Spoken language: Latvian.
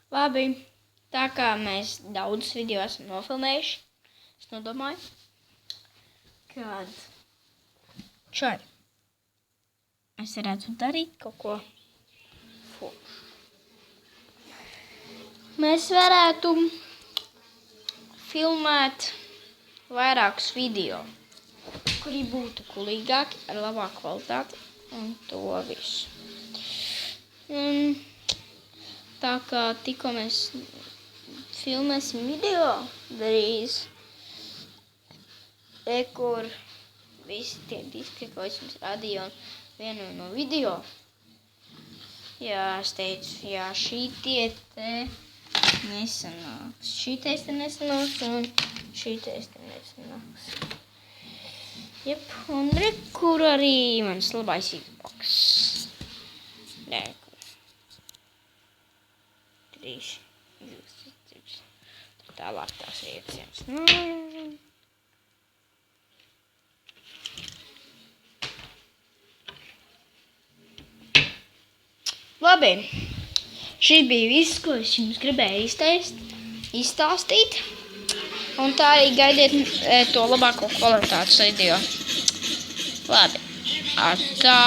Labi, tā kā mēs daudz video esam nofilmējuši, es nodomāju, kad šai es varētu darīt kaut ko foršu. Mēs varētu filmēt vairākus video, kuri būtu kulīgāki, ar labāku kvalitāti un to visu. Tā kā tikko mēs filmēsim video drīz, kur visi tie diski, ko es jums rādīju, un vienu no video, jā, es teicu, jā, šī tie te nesanāks, šī te nesanāks, un šī te nesanāks. Jep, un re, kur arī mans labais Xbox. Re, tālāk tās ieciems. Labi, šī bija viss, ko es jums gribēju izstāstīt. Un tā arī gaidiet to labāko kvalitātes video. Labi, atā!